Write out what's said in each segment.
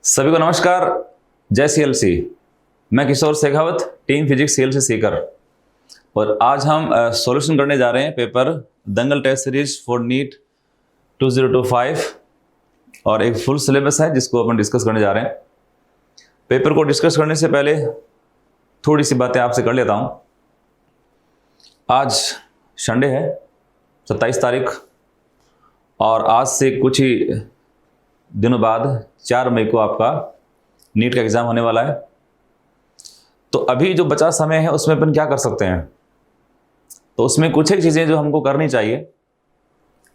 सभी को नमस्कार। जय सीएलसी। मैं Kishore Shekhawat, team physics CLC Sikar, और आज हम सॉल्यूशन करने जा रहे हैं paper Dangal test series for NEET 2025 और एक फुल सिलेबस है जिसको अपन डिस्कस करने जा रहे हैं। पेपर को डिस्कस करने से पहले थोड़ी सी बातें आपसे कर लेता हूं। आज संडे है 27 तारीख, और आज से कुछ ही दिनों बाद 4 मई को आपका नीट का एग्ज़ाम होने वाला है। तो अभी जो बचा समय है उसमें अपन क्या कर सकते हैं, तो उसमें कुछ एक चीज़ें जो हमको करनी चाहिए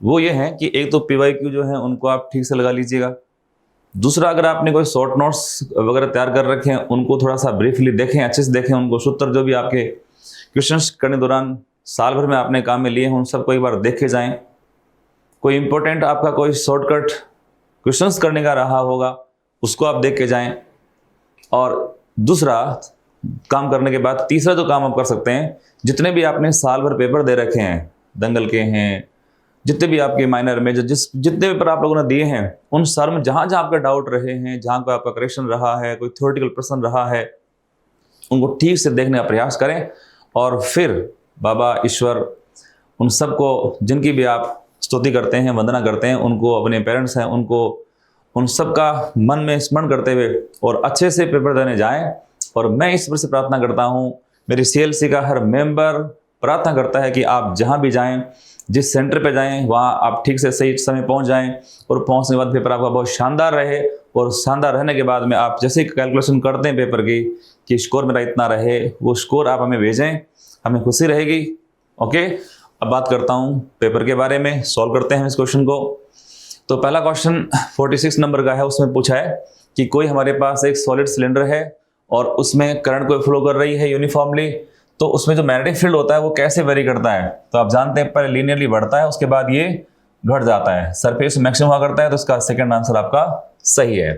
वो ये है कि एक तो PYQ जो है उनको आप ठीक से लगा लीजिएगा। दूसरा, अगर आपने कोई शॉर्ट नोट्स वगैरह तैयार कर रखे हैं उनको थोड़ा सा ब्रीफली देखें, अच्छे से देखें उनको। सूत्र जो भी आपके क्वेश्चंस करने दौरान साल भर में आपने काम में लिए हैं उन सबको एक बार देख के जाएं। कोई इंपॉर्टेंट आपका कोई शॉर्टकट क्वेश्चंस करने का रहा होगा उसको आप देख के जाएं। और दूसरा काम करने के बाद तीसरा जो काम आप कर सकते हैं, जितने भी आपने साल भर पेपर दे रखे हैं, दंगल के हैं, जितने भी आपके माइनर में जितने पेपर आप लोगों ने दिए हैं, उन सार में जहाँ जहाँ आपके डाउट रहे हैं, जहाँ कोई आपका करेक्शन रहा है, कोई थ्योरेटिकल प्रश्न रहा है, उनको ठीक से देखने का प्रयास करें। और फिर बाबा ईश्वर उन सबको जिनकी भी आप स्तुति करते हैं, वंदना करते हैं, उनको, अपने पेरेंट्स हैं उनको, उन सब का मन में स्मरण करते हुए और अच्छे से पेपर देने जाएं। और मैं ईश्वर से प्रार्थना करता हूं, मेरी CLC का हर मेंबर प्रार्थना करता है कि आप जहां भी जाएं, जिस सेंटर पे जाएं, वहां आप ठीक से सही समय पहुंच जाएं, और पहुंचने के बाद पेपर आपका बहुत शानदार रहे। और शानदार रहने के बाद में आप जैसे कैलकुलेशन करते हैं पेपर की कि स्कोर मेरा इतना रहे, वो स्कोर आप हमें भेजें, हमें खुशी रहेगी। ओके, अब बात करता हूं पेपर के बारे में। सॉल्व करते हैं इस क्वेश्चन को। तो पहला क्वेश्चन 46 नंबर का है। उसमें पूछा है कि कोई हमारे पास एक सॉलिड सिलेंडर है और उसमें करंट कोई फ्लो कर रही है यूनिफॉर्मली, तो उसमें जो मैग्नेटिक फील्ड होता है वो कैसे वेरी करता है। तो आप जानते हैं पहले लीनियरली बढ़ता है, उसके बाद ये घट जाता है, सरफेस मैक्सिमम हुआ करता है। तो इसका सेकंड आंसर आपका सही है।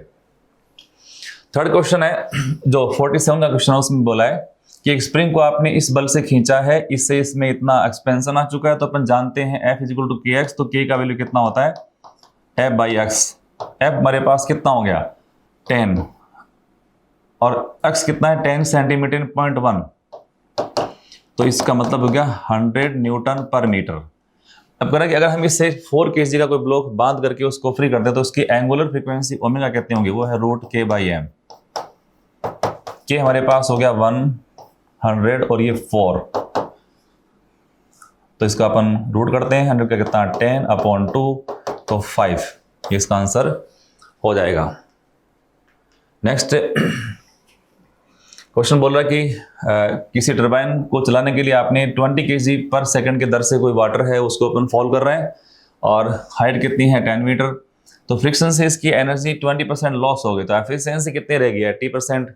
थर्ड क्वेश्चन है जो 47 का क्वेश्चन है, उसमें बोला है कि एक स्प्रिंग को आपने इस बल से खींचा है, इससे इसमें इतना एक्सपेंशन आ चुका है। तो अपन जानते हैं F = kx, तो k का वैल्यू कितना होता है, F/x। F हमारे पास कितना हो गया 10, और x कितना है 10 सेंटीमीटर 0.1, तो इसका मतलब हो गया 100 न्यूटन पर मीटर। अब करें कि अगर हम इससे 4 kg का कोई ब्लॉक बांध करके उसको फ्री करते हैं तो उसकी एंगुलर फ्रीक्वेंसी ओमेगा कितनी होगी, वो है √k/m। k हमारे पास हो गया 100 और ये 4, तो इसका अपन रूट करते हैं। 100 का कितना 10/2, तो 5, ये इसका आंसर हो जाएगा। नेक्स्ट क्वेश्चन बोल रहा है कि किसी टरबाइन को चलाने के लिए आपने 20 kg पर सेकंड के दर से कोई वाटर है उसको अपन फॉलो कर रहे हैं, और हाइट कितनी है 10 मीटर। तो फ्रिक्शन से इसकी एनर्जी 20% लॉस हो गई, तो एफिशिएंसी कितनी रहेगी 80%।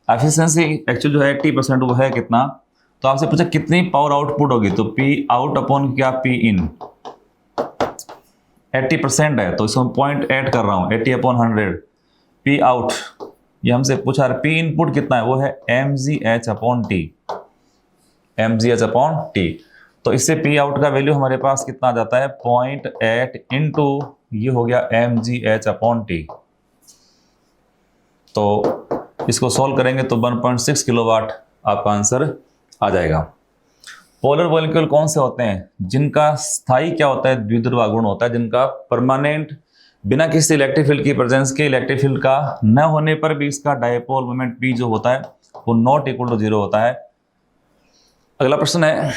एफिशिएंसी एक्चुअल जो है 80%, वो है कितना। तो आपसे पूछा कितनी पावर आउटपुट होगी, तो P आउट अपॉन क्या P इन, 80% है तो इसको 0.8 कर रहा हूं, 80/100 P आउट। ये हमसे पूछा P इनपुट कितना है, वो है mgh/t, mgh/t। तो इससे P आउट का वैल्यू हमारे पास कितना आ जाता है 0.8 इंटू ये हो गया mgh/t। तो इसको सॉल्व करेंगे तो 1.6 किलोवाट आपका आंसर आ जाएगा। पोलर मॉलिक्यूल कौन से होते हैं, जिनका स्थायी क्या होता है, द्विध्रुव गुण होता है, जिनका परमानेंट बिना किसी इलेक्ट्रिक फील्ड की प्रेजेंस के, इलेक्ट्रिक फील्ड का न होने पर भी इसका डायपोल मोमेंट P जो होता है वो ≠0 होता है। अगला प्रश्न है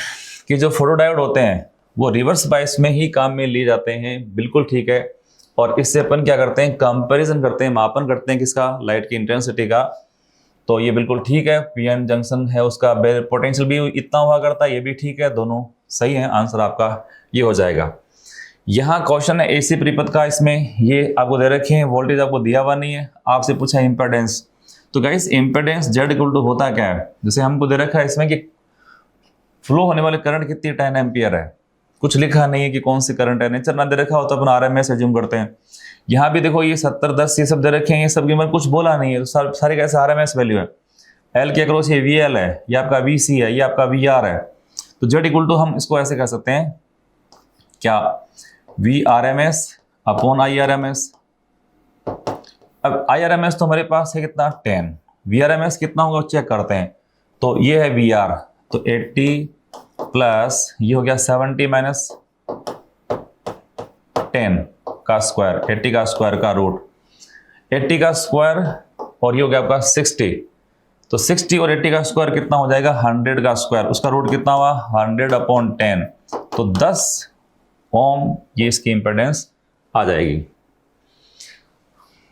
कि जो फोटोडायोड होते हैं वो रिवर्स बायस में ही काम में लिए जाते हैं। बिल्कुल ठीक है, और इससे अपन क्या करते हैं, कंपैरिजन करते हैं, मापन करते हैं किसका, लाइट की इंटेंसिटी का। तो ये बिल्कुल ठीक है, PN जंक्शन है उसका पोटेंशियल भी इतना हुआ करता है, ये भी ठीक है, दोनों सही है। आंसर आपका ये हो जाएगा। यहाँ क्वेश्चन है AC परिपथ का, इसमें ये आपको दे रखे हैं, वोल्टेज आपको दिया हुआ नहीं है, आपसे पूछा है इम्पेडेंस। तो गाइस इम्पेडेंस Z = होता क्या है, जैसे हमको दे रखा है इसमें कि फ्लो होने वाले करंट कितनी 10 एम्पियर है, कुछ लिखा नहीं है कि कौन सी करंट है, नेचर ना दे रखा हो तो अपन RMS एज्यूम करते हैं। यहाँ भी देखो ये 70, 10 ये सब दे रखे हैं, ये सब कीमत कुछ बोला नहीं है, तो सारे कैसे RMS वैल्यू है। L के अक्रॉस ये VL है, ये आपका VC है, ये आपका VR है। तो Z = हम इसको ऐसे कह सकते हैं क्या, VRMS/IRMS। अब IRMS तो हमारे पास है कितना 10, VRMS कितना होगा चेक करते हैं। तो ये है VR, तो 80 प्लस ये हो गया 70 माइनस 10 का स्क्वायर, 80 का स्क्वायर का रूट, 80 का स्क्वायर और ये हो गया आपका 60, तो 60 और 80 का स्क्वायर कितना हो जाएगा 100 का स्क्वायर, उसका रूट कितना हुआ 100/10, तो 10 ओम ये इसकी इंपेडेंस आ जाएगी।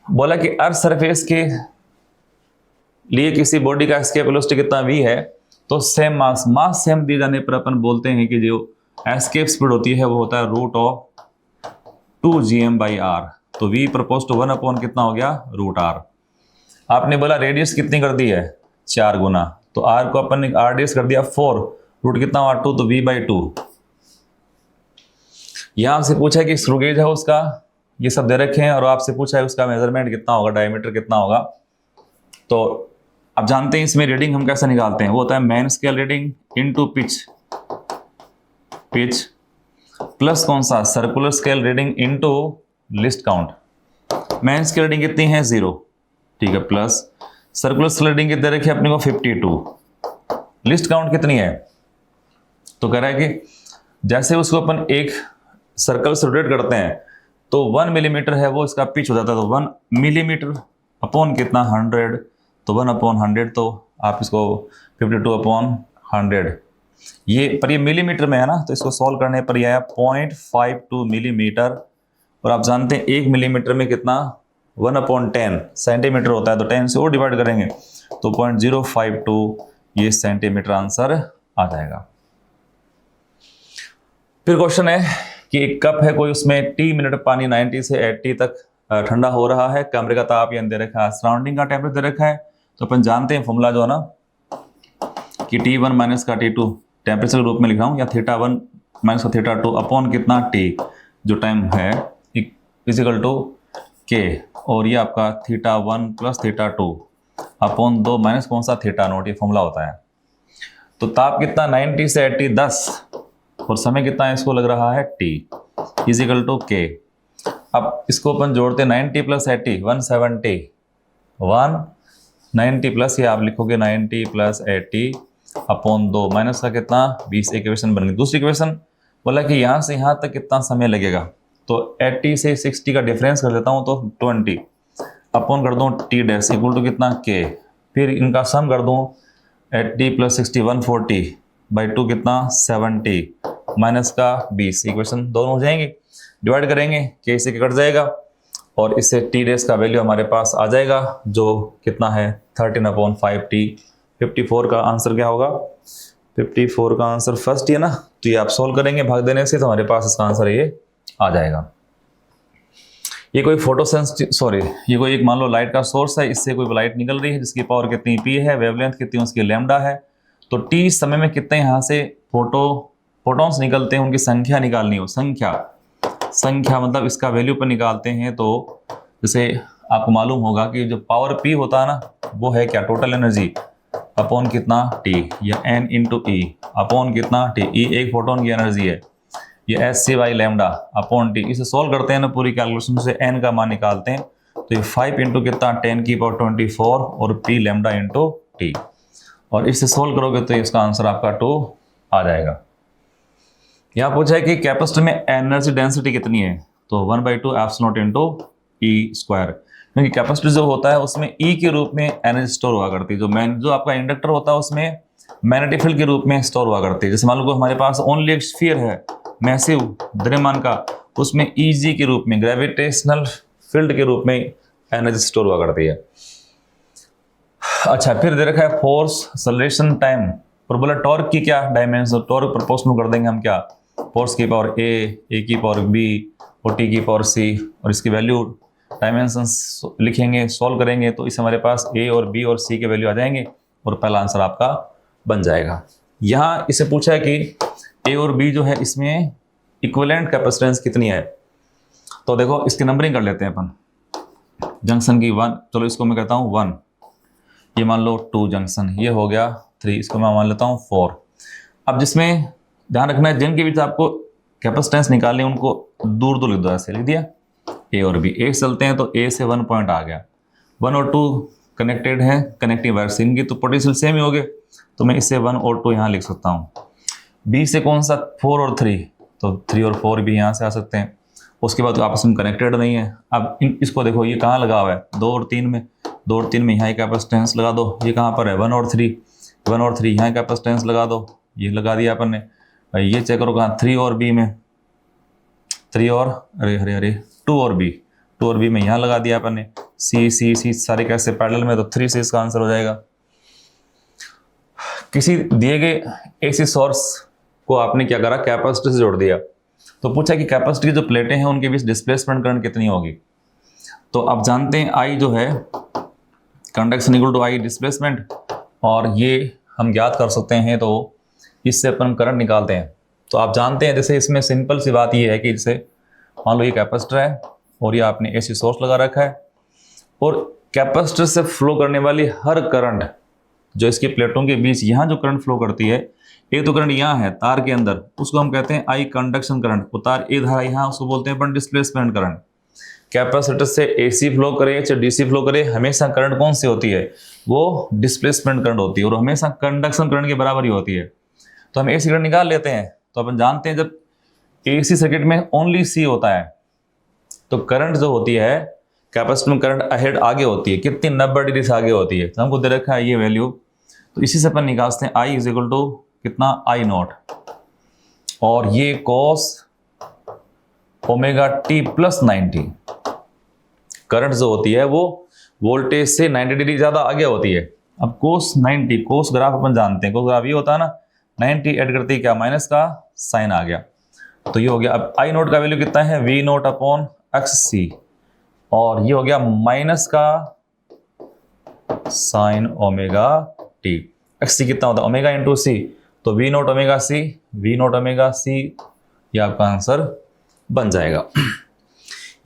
बोला कि अर्थ सरफेस के लिए किसी बॉडी का एस्केप वेलोसिटी कितना v है, तो सेम मास सेम दिए जाने पर अपन बोलते हैं कि जो एस्केप स्पीड होती है वो होता है √2gm/r, तो v प्रपोज टू 1 कितना हो गया √r। आपने बोला रेडियस कितनी कर दी है 4 गुना, तो r को अपन ने rds कर दिया 4, रूट कितना हुआ 2, तो v/2। यहां से पूछा कि स्क्रू गेज है उसका, ये सब दे रखे हैं, और आपसे पूछा है उसका मेजरमेंट कितना होगा, डायमीटर कितना होगा। तो आप जानते हैं इसमें रीडिंग हम कैसे निकालते हैं, वो होता है main scale reading into pitch plus कौन सा circular scale reading into list count. Main scale reading कितनी है 0, ठीक है, प्लस सर्कुलर स्केल रीडिंग कितने रखी अपने को 52, लिस्ट काउंट कितनी है, तो कह रहा है कि जैसे उसको अपन एक सर्कल से रोटेट करते हैं तो 1 मिलीमीटर है वो इसका पिच हो जाता है, तो 1 मिलीमीटर अपॉन कितना 100, तो 1/100, तो आप इसको 52/100, ये मिलीमीटर में है ना, तो इसको सॉल्व करने पर यह है 0.52 मिलीमीटर, और आप जानते हैं 1 मिलीमीटर में कितना 1/10 सेंटीमीटर होता है, तो 10 से और डिवाइड करेंगे तो 0.052 ये सेंटीमीटर आंसर आ जाएगा। फिर क्वेश्चन है कि एक कप है कोई, उसमें T मिनट पानी 90 से 80 तक ठंडा हो रहा है, कमरे का ताप दे रखा है, सराउंडिंग का टेम्परेचर दे रखा है, तो अपन जानते हैं फॉर्मूला जो है ना कि T1 माइनस का T2 टेम्परेचर के रूप में लिख रहा हूँ, या θ1 माइनस का θ2 अपॉन कितना T जो टाइम है इक्वल टू K, और ये आपका θ1 प्लस θ2 अपॉन 2 माइनस कौन सा θ0, ये फॉर्मूला होता है। तो ताप कितना 90 से 80 10, और समय कितना है इसको लग रहा है T इक्वल टू K। अब इसको अपन जोड़ते 90 प्लस 80 170, 190 प्लस ये आप लिखोगे 90 प्लस 80 अपॉन 2 माइनस का कितना 20, इक्वेशन बन गई। दूसरी इक्वेशन बोला कि यहाँ से यहाँ तक कितना समय लगेगा, तो 80 से 60 का डिफरेंस कर देता हूँ, तो 20 अपॉन कर दूँ T डैश इक्वल टू कितना K, फिर इनका सम कर दूँ 80 प्लस 60 140/2 कितना 70 माइनस का 20, इक्वेशन दोनों हो जाएंगे, डिवाइड करेंगे K से कट जाएगा, और इससे T डैश का वैल्यू हमारे पास आ जाएगा जो कितना है 13/5T। 54 का आंसर क्या होगा, 54 का आंसर फर्स्ट ही है ना, तो ये आप सोल्व करेंगे भाग देने से, तो हमारे पास इसका आंसर ये आ जाएगा। ये कोई ये कोई एक मान लो लाइट का सोर्स है, इससे कोई लाइट निकल रही है जिसकी पावर कितनी P है, वेवलेंथ कितनी उसकी लैम्डा है, तो T समय में कितने यहाँ से फोटॉन्स निकलते हैं, उनकी संख्या निकालनी हो, संख्या मतलब इसका वैल्यू पर निकालते हैं। तो जैसे आपको मालूम होगा कि जो पावर P होता है ना वो है क्या टोटल एनर्जी अपॉन कितना T, या N इंटू E अपॉन कितना T, E एक फोटोन की एनर्जी है, ये SC/, लैम्डा अपॉन T। इसे सॉल्व करते हैं ना पूरी कैलकुलेशन से N का मान निकालते हैं, तो ये 5 इंटू कितना 10⁻24 और P लैम्डा इंटू T, और इससे सॉल्व करोगे तो इसका आंसर आपका 2 आ जाएगा। यहाँ पूछा है कि कैपेसिटर में एनर्जी डेंसिटी कितनी है, तो 1/2 एप्सिलॉन इंटू E², क्योंकि कैपेसिटर जो होता है उसमें E के रूप में एनर्जी स्टोर हुआ करती है, जो आपका इंडक्टर होता है उसमें मैग्नेटिक फील्ड के रूप में स्टोर हुआ करती है। जैसे मान लो हमारे पास ओनली एक स्फीयर है मैसिव द्रव्यमान का, उसमें Eg के रूप में ग्रेविटेशनल फील्ड के रूप में एनर्जी स्टोर हुआ करती है। अच्छा, फिर दे रखा है फोर्स एक्सेलरेशन टाइम, पर बोला टॉर्क की क्या डायमेंशन, टॉर्क प्रोपोर्शनल कर देंगे हम क्या, फोर्स की पावर A की पावर B और T की पावर C, और इसकी वैल्यू डायमेंशंस लिखेंगे, सॉल्व करेंगे तो इस हमारे पास A और B और C के वैल्यू आ जाएंगे, और पहला आंसर आपका बन जाएगा। यहाँ इसे पूछा है कि A और B जो है इसमें इक्विवेलेंट कैपेसिटेंस कितनी है, तो देखो इसकी नंबरिंग कर लेते हैं अपन। जंक्शन की 1, चलो इसको मैं कहता हूँ 1, ये मान लो 2 जंक्शन, ये हो गया 3, इसको मैं मान लेता हूँ 4। अब जिसमें ध्यान रखना है जिनके बीच आपको कैपेसिटेंस निकालनी है उनको दूर दूर लिख दो, ऐसे लिख दिया A और B। A चलते हैं तो A से 1 पॉइंट आ गया, 1 और 2 कनेक्टेड है कनेक्टिंग वायर्स, इनकी तो पोटेंशियल सेम ही हो गए, तो मैं इसे 1 और 2 यहाँ लिख सकता हूँ। बी से कौन सा 4 और 3, तो 3 और 4 भी यहाँ से आ सकते हैं। उसके बाद तो आपस में कनेक्टेड नहीं है। अब इसको देखो, ये कहाँ लगा हुआ है, 2 और 3 में, 2 और 3 में यहाँ कैपेसिटेंस लगा दो। ये कहाँ पर है, 1 और 3, 1 और 3 यहाँ कैपेसिटेंस लगा दो, ये लगा दिया अपन ने। भाई ये चेक करो कहाँ, 3 और बी में, 3 और अरे 2 और बी, 2 और बी में यहाँ लगा दिया अपन ने। सी सारे कैसे पैरेलल में, तो 3 से इसका आंसर हो जाएगा। किसी दिए गए एसी सोर्स को आपने क्या करा, कैपेसिटर से जोड़ दिया, तो पूछा कि कैपेसिटर की जो प्लेटें हैं उनके बीच डिस्प्लेसमेंट करंट कितनी होगी। तो आप जानते हैं आई जो है conduction equal to I displacement, और ये हम ज्ञात कर सकते हैं, तो इससे अपन करंट निकालते हैं। तो आप जानते हैं, जैसे इसमें सिंपल सी बात ये है कि जैसे मान लो ये कैपेसिटर है और ये आपने एसी सोर्स लगा रखा है, और कैपेसिटर से फ्लो करने वाली हर करंट जो इसकी प्लेटों के बीच यहाँ जो करंट फ्लो करती है, एक तो करंट यहाँ है तार के अंदर, उसको हम कहते हैं आई कंडक्शन करंट, उतार ए धारा यहाँ, उसको बोलते हैं अपन डिस्प्लेसमेंट करंट। कैपेसिटर से एसी फ्लो करे चाहे डीसी फ्लो करे, हमेशा करंट कौन सी होती है, वो डिस्प्लेसमेंट करंट होती है, और हमेशा कंडक्शन करंट के बराबर ही होती है। तो हम एसी करंट निकाल लेते हैं। तो अपन जानते हैं जब एसी सर्किट में ओनली सी होता है, तो करंट जो होती है कैपेसिटर में करंट अहेड आगे होती है, कितनी 90 डिग्री से आगे होती है। तो हमको दे रखा है ये वैल्यू, तो इसी से अपन निकालते हैं आई इज इक्वल टू कितना, आई नॉट, और ये cos omega T plus 90। Current जो होती है वो वोल्टेज से 90 डिग्री ज्यादा आगे होती है। अब कोस 90, कोस ग्राफ अपन जानते हैं, कोस ग्राफ ये होता है ना, 90 ऐड करते ही क्या, माइनस का साइन आ गया, तो ये हो गया। अब आई नोट का वैल्यू कितना है, V naught upon X C, और ये हो गया माइनस का sign omega T. X C कितना होता है, ओमेगा इंटू सी, तो V naught omega C, V naught omega C, ये आपका आंसर बन जाएगा।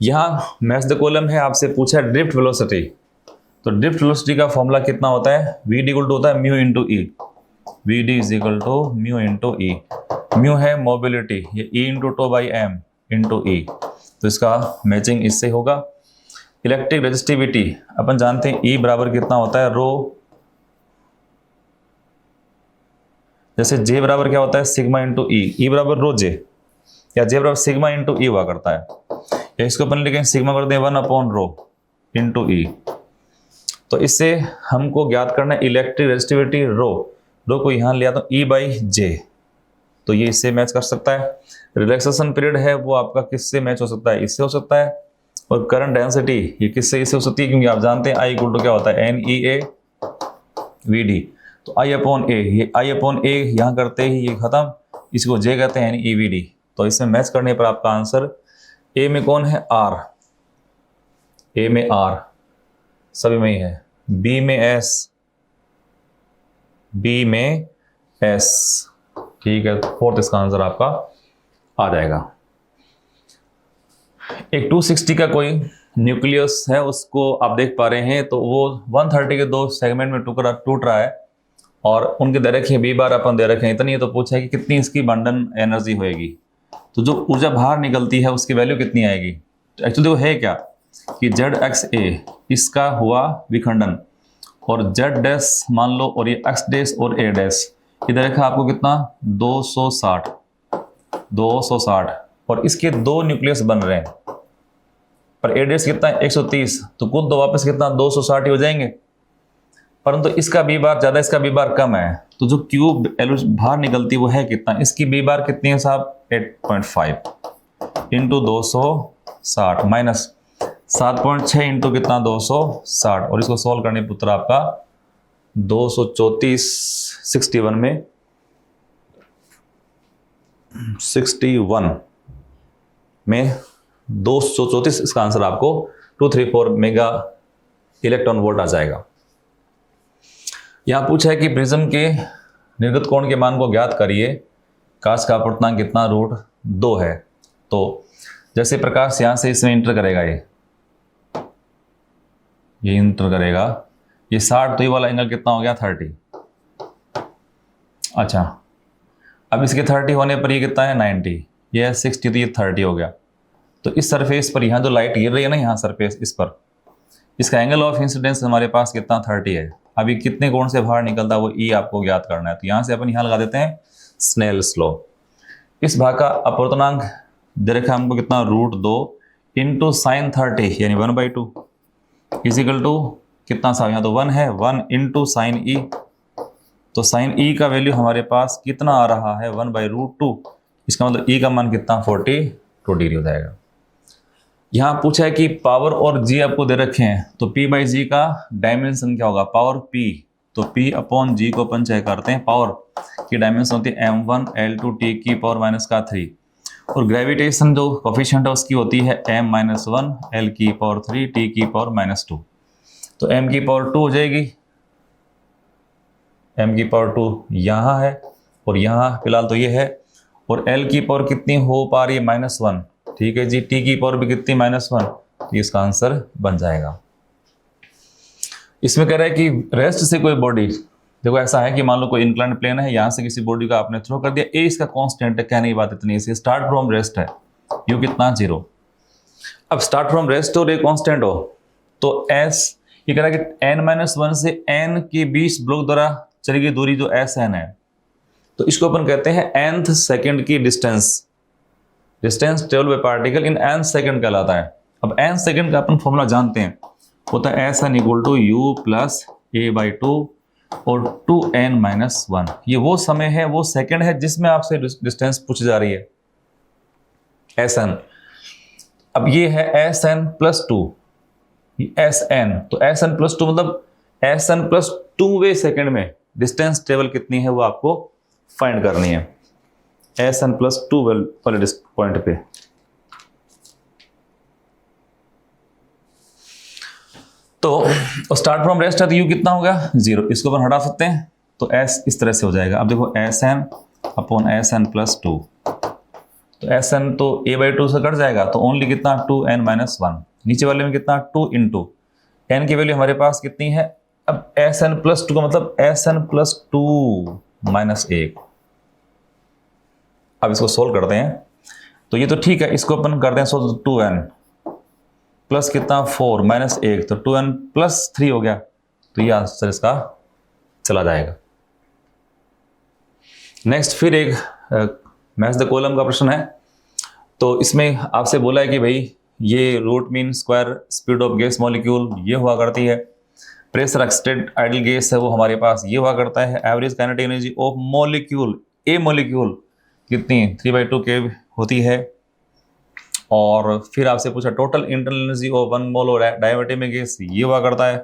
यहाँ मैच द कॉलम है, आपसे पूछा है ड्रिफ्ट वेलोसिटी, तो ड्रिफ्ट वेलोसिटी का फॉर्मूला कितना होता है, वी डी इक्वल टू होता है mu into e, v d is equal to mu into e. Mu है मोबिलिटी, ये e into tau by m into e, तो इसका मैचिंग इससे होगा। इलेक्ट्रिक रेजिस्टिविटी अपन जानते हैं ई बराबर कितना होता है, रो, जैसे जे बराबर क्या होता है, सिग्मा इंटू ई बराबर रो जे, या जे बराबर सिग्मा इंटू ई हुआ करता है, या इसको अपन लिखें सिग्मा कर दें 1 अपॉन रो इंटू ई। तो इससे हमको ज्ञात करना है इलेक्ट्रिक रेजिस्टिविटी रो को यहाँ लिया तो ई बाई जे, तो ये इससे मैच कर सकता है। रिलैक्सेशन पीरियड है वो आपका किससे मैच हो सकता है, इससे हो सकता है। और करंट डेंसिटी ये किससे इससे हो सकती है, क्योंकि आप जानते हैं आई इक्वल टू क्या होता है, N E A V D, तो आई अपॉन ए, ये आई अपॉन ए यहाँ करते ही ये खत्म, इसको जे कहते हैं ई वी डी। तो इसमें मैच करने पर आपका आंसर, ए में कौन है, आर, ए में आर सभी में ही है, बी में एस, बी में एस, ठीक है, फोर्थ इसका आंसर आपका आ जाएगा। एक 260 का कोई न्यूक्लियस है, उसको आप देख पा रहे हैं, तो वो 130 के 2 सेगमेंट में टूट रहा है, और उनके दे रखे हैं बी बार अपन दे रखे हैं इतनी, तो पूछा है कि कितनी इसकी बंधन एनर्जी होएगी। तो जो ऊर्जा बाहर निकलती है उसकी वैल्यू कितनी आएगी, तो एक्चुअली वो है क्या कि जेड एक्स ए इसका हुआ विखंडन, और जेड डैश मान लो, और ये एक्स डैश और ए डैश, इधर रखा आपको कितना 260, और इसके 2 न्यूक्लियस बन रहे हैं, पर ए डैश कितना है 130, तो कुल 2 वापस कितना 260 हो जाएंगे, परंतु इसका बी बार ज्यादा, इसका बी बार कम है, तो जो क्यूब बाहर निकलती वो है कितना, इसकी बी बार कितनी है साहब 8.5 इंटू 260 माइनस 7.6 इंटू कितना 260, और इसको सॉल्व करने पुत्र आपका 234 61 में 61 में 234, इसका आंसर आपको 234 मेगा इलेक्ट्रॉन वोल्ट आ जाएगा। यहां पूछा है कि प्रिज्म के निर्गत कोण के मान को ज्ञात करिए, कांच का अपवर्तनांक कितना √2 है। तो जैसे प्रकाश यहां से इसमें इंटर करेगा, ये इंटर करेगा, ये 60, तो ये वाला एंगल कितना हो गया 30। अच्छा, अब इसके 30 होने पर ये कितना है 90, ये है 60, तो ये 30 हो गया। तो इस सरफेस पर यहाँ जो लाइट गिर रही है ना, यहाँ सरफेस इस पर, इसका एंगल ऑफ इंसिडेंस हमारे पास कितना 30 है। अभी कितने कोण से बाहर निकलता है वो ई आपको ज्ञात करना है। तो यहाँ से अपन यहाँ लगा देते हैं स्नेल्स लॉ। इस भाग का अपवर्तनांक दे रखा है हमको कितना √2 इंटू साइन 30 यानी 1/2 इजिकल टू कितना सा यहाँ तो 1 है 1 इंटू साइन ई। तो साइन ई का वैल्यू हमारे पास कितना आ रहा है 1/√2। इसका मतलब ई का मान कितना 42 डिग्री हो जाएगा। यहाँ पूछा है कि पावर और जी आपको दे रखे हैं तो P/G का डायमेंशन क्या होगा पावर P। तो P अपॉन G को अपन चेक करते हैं। पावर की डायमेंशन होती है m1 L2 T की पावर माइनस का 3 और ग्रेविटेशन जो कोफिशिएंट है उसकी होती है m-1 L की पावर 3 T की पावर -2। तो m की पावर 2 हो जाएगी। m की पावर 2 यहाँ है और यहाँ फिलहाल तो ये है और L की पावर कितनी हो पा रही है -1। ठीक है जी। T की पावर भी कितनी -1। तो इसका आंसर बन जाएगा। इसमें कह रहा है कि रेस्ट से कोई बॉडी, देखो ऐसा है कि मान लो कोई इंक्लाइंड प्लेन है, यहाँ से किसी बॉडी का आपने थ्रो कर दिया, ए इसका कांस्टेंट है, कहने की बात इतनी सी। स्टार्ट फ्रॉम रेस्ट है यू कितना 0। अब स्टार्ट फ्रॉम रेस्ट और ए कांस्टेंट हो तो एस ये कह रहा है कि n-1 से n के बीच ब्लॉक द्वारा चली गई दूरी जो sn है तो इसको अपन कहते हैं nth सेकंड की distance travel by particle in nth second कहलाता है। अब nth सेकंड का अपन फॉर्मूला जानते हैं, होता है sn = u + a/2 और 2n-1। ये वो समय है, वो सेकंड है जिसमें आपसे डिस्टेंस पूछी जा रही है sn। अब ये है sn + 2 sn, तो sn + 2 मतलब sn + 2वें सेकंड में डिस्टेंस ट्रेवल कितनी है वो आपको फाइंड करनी है sn + 2 वाले पॉइंट पे। तो स्टार्ट फ्रॉम रेस्ट है तो u कितना होगा 0। इसको अपन हटा सकते हैं तो s इस तरह से हो जाएगा। अब देखो sn अपॉन sn + 2 तो sn तो a/2 से कट जाएगा तो ओनली कितना 2n-1। नीचे वाले में कितना 2 इंटू n की वैल्यू हमारे पास कितनी है। अब sn + 2 का मतलब sn + 2 -1। अब इसको सोल्व करते हैं तो ये तो ठीक है, इसको अपन करते हैं सोल्व। 2n प्लस कितना 4 -1 तो 2n + 3 हो गया तो ये आंसर इसका चला जाएगा। नेक्स्ट फिर एक मैच द कॉलम का प्रश्न है। तो इसमें आपसे बोला है कि भाई ये root mean square speed of gas molecule ये हुआ करती है, प्रेशर एक्सटेंड आइडियल गैस है वो हमारे पास ये हुआ करता है, average kinetic energy of molecule A molecule कितनी 3/2 के होती है, और फिर आपसे पूछा टोटल इंटरनल एनर्जी ऑफ 1 मोल और डायमेटिक गैस ये हुआ करता है।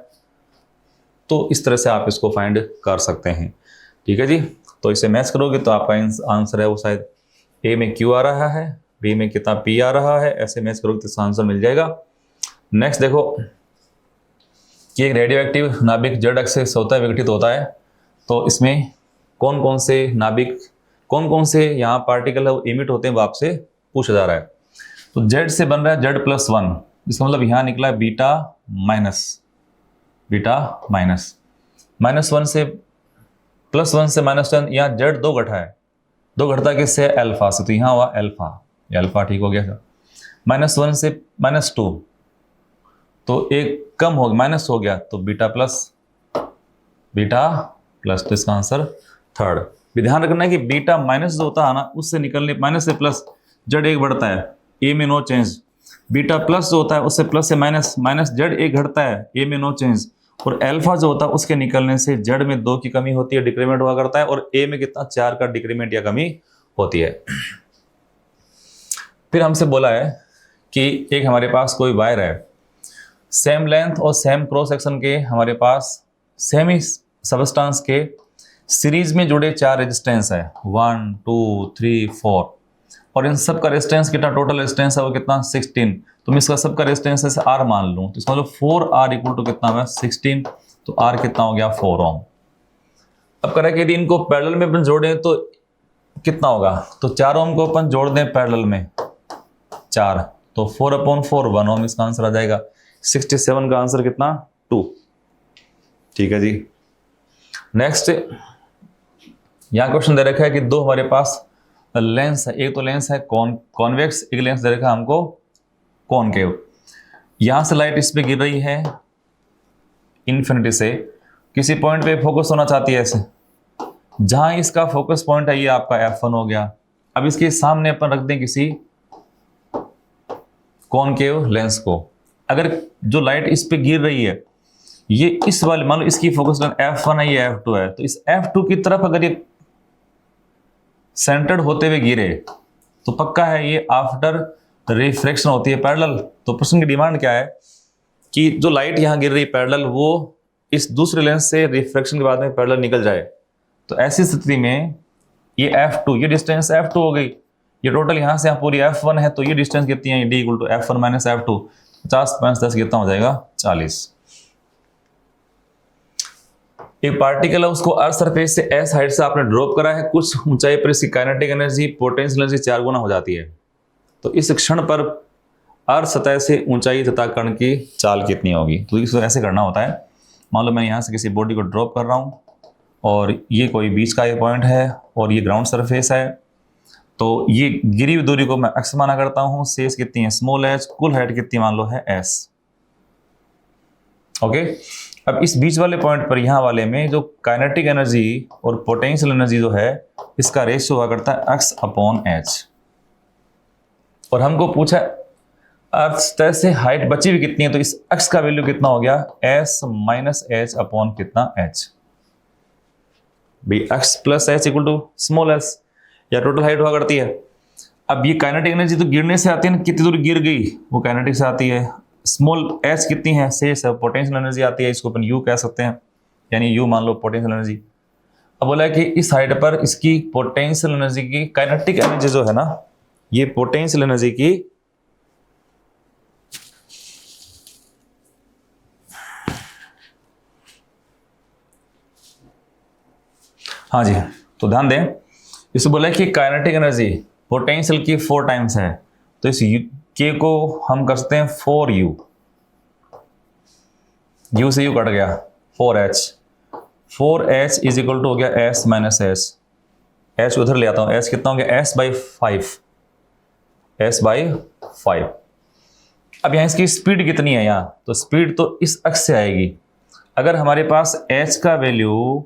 तो इस तरह से आप इसको फाइंड कर सकते हैं। ठीक है जी। तो इसे मैच करोगे तो आपका आंसर है वो शायद ए में क्यू आ रहा है, बी में कितना पी आ रहा है, ऐसे मैच करोगे तो इसका आंसर मिल जाएगा। नेक्स्ट देखो कि एक रेडियो एक्टिव नाभिक जेड एक्सिस होता है विघटित होता है तो इसमें कौन कौन से नाभिक कौन कौन से यहाँ पार्टिकल है वो इमिट होते हैं वो आपसे पूछा जा रहा है। तो जेड से बन रहा है Z+1, इसका मतलब यहाँ निकला है बीटा माइनस -1 से +1 से -1, यहाँ जेड 2 घटा है, 2 घटता किससे अल्फा से तो यहाँ हुआ अल्फा, ये अल्फा ठीक हो गया था। -1 से -2 तो एक कम हो माइनस हो गया तो बीटा प्लस तो इसका आंसर 3rd। भी ध्यान रखना है कि बीटा माइनस जो होता है ना उससे निकलने माइनस से प्लस जेड 1 बढ़ता है, ए में नो चेंज। बीटा प्लस जो होता है उससे प्लस से माइनस जेड 1 घटता है, ए में नो चेंज। और अल्फा जो होता है उसके निकलने से जेड में 2 की कमी होती है, डिक्रीमेंट हुआ करता है, और ए में कितना 4 का डिक्रीमेंट या कमी होती है। फिर हमसे बोला है कि एक हमारे पास कोई वायर है, सेम लेंथ और सेम क्रॉस सेक्शन के हमारे पास सेम ही सबस्टांस के सीरीज में जुड़े 4 रेजिस्टेंस है 1 2 3 4, और इन सब का रेजिस्टेंस कितना टोटल रेजिस्टेंस है वो कितना 16। तो मैं इसका सबका रेजिस्टेंस ऐसे R मान लूँ तो इसका मतलब 4R = कितना है 16, तो R कितना हो गया 4 ओम। अब कह रहा है कि यदि इनको पैरेलल में अपन जोड़ें तो कितना होगा, तो 4 ओम को अपन जोड़ दें पैरेलल में 4 तो 4/4 1 ओम इसका आंसर आ जाएगा। 67 का आंसर कितना 2। ठीक है जी। नेक्स्ट यहाँ क्वेश्चन दे रखा है कि 2 हमारे पास लेंस है, एक तो लेंस है कॉन्वेक्स, एक लेंस दे रखा है हमको कॉनकेव। यहाँ से लाइट इस पे गिर रही है इन्फिनिटी से किसी पॉइंट पे फोकस होना चाहती है ऐसे, जहां इसका फोकस पॉइंट है ये आपका F1 हो गया। अब इसके सामने अपन रख दें किसी कॉनकेव लेंस को। अगर जो लाइट इस पे गिर रही है ये इस वाले, मान लो इसकी फोकस लेंथ F1 है, ये F2 है, तो इस F2 की तरफ अगर ये सेंटर्ड होते हुए गिरे तो पक्का है ये आफ्टर रिफ्लेक्शन होती है पैरेलल। तो प्रश्न की डिमांड क्या है कि जो लाइट यहां गिर रही है पैरेलल, वो इस दूसरे लेंस से रिफ्लेक्शन के बाद में पैरेलल निकल जाए। तो ऐसी स्थिति में ये F2, ये डिस्टेंस F2 हो गई, ये टोटल यहां से यहाँ पूरी F1 है, तो ये डिस्टेंस कितनी है, D = F1 - F2, 50 - 10 कितना हो जाएगा, 40। एक पार्टिकल है, उसको अर्थ सरफेस से S हाइट से आपने ड्रॉप करा है, कुछ ऊंचाई पर इसकी काइनेटिक एनर्जी पोटेंशियल एनर्जी 4 गुना हो जाती है। तो इस क्षण पर अर्थ सतह से ऊंचाई तथा कण की चाल कितनी होगी। तो इसको ऐसे करना होता है, मान लो मैं यहाँ से किसी बॉडी को ड्रॉप कर रहा हूँ और ये कोई बीच का ये पॉइंट है और ये ग्राउंड सरफेस है, तो ये गिरी हुई दूरी को मैं x माना करता हूँ, शेष कितनी है स्मॉल h, कुल हाइट कितनी मान लो है s। ओके, अब इस बीच वाले पॉइंट पर यहाँ वाले में जो काइनेटिक एनर्जी और पोटेंशियल एनर्जी जो है इसका रेशियो हुआ करता है x/h। और हमको पूछा अर्थ सतह से हाइट बची हुई कितनी है, तो इस x का वैल्यू कितना हो गया, s - h अपॉन कितना h, x + h = small s, या टोटल हाइट हुआ करती है। अब ये काइनेटिक एनर्जी तो गिरने से आती है ना, कितनी दूर गिर गई वो काइनेटिक से आती है, स्मॉल h कितनी है, शेष है पोटेंशियल एनर्जी आती है, इसको अपन u कह सकते हैं, यानी u मान लो पोटेंशियल एनर्जी। अब बोला है कि इस हाइट पर इसकी पोटेंशियल एनर्जी की काइनेटिक एनर्जी जो है ना, ये पोटेंशियल एनर्जी की हाँ जी, तो ध्यान दें, इसे बोला है कि काइनेटिक एनर्जी पोटेंशियल की 4 टाइम्स है, तो इस k को हम कर सकते हैं 4u, u से u कट गया 4h, 4h = हो गया s - h, h उधर ले आता हूं, h कितना हो गया s/5, s/5। अब यहाँ इसकी स्पीड कितनी है यहाँ, तो स्पीड तो इस अक्ष से आएगी। अगर हमारे पास h का वैल्यू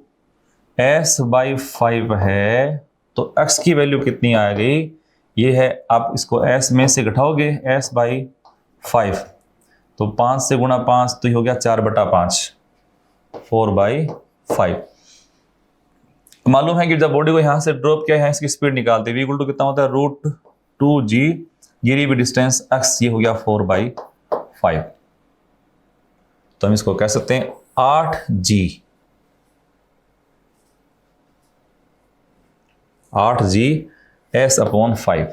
s/5 है तो x की वैल्यू कितनी आ गई, ये है, आप इसको s में से घटाओगे s/5, तो 5 से गुणा 5 तो ये हो गया 4/5, 4/5। मालूम है कि जब बॉडी को यहां से ड्रॉप किया है इसकी स्पीड निकालते v = कितना होता है, √2g, गिरी हुई डिस्टेंस x, ये हो गया 4/5। तो हम इसको कह सकते हैं 8g, 8g s/5।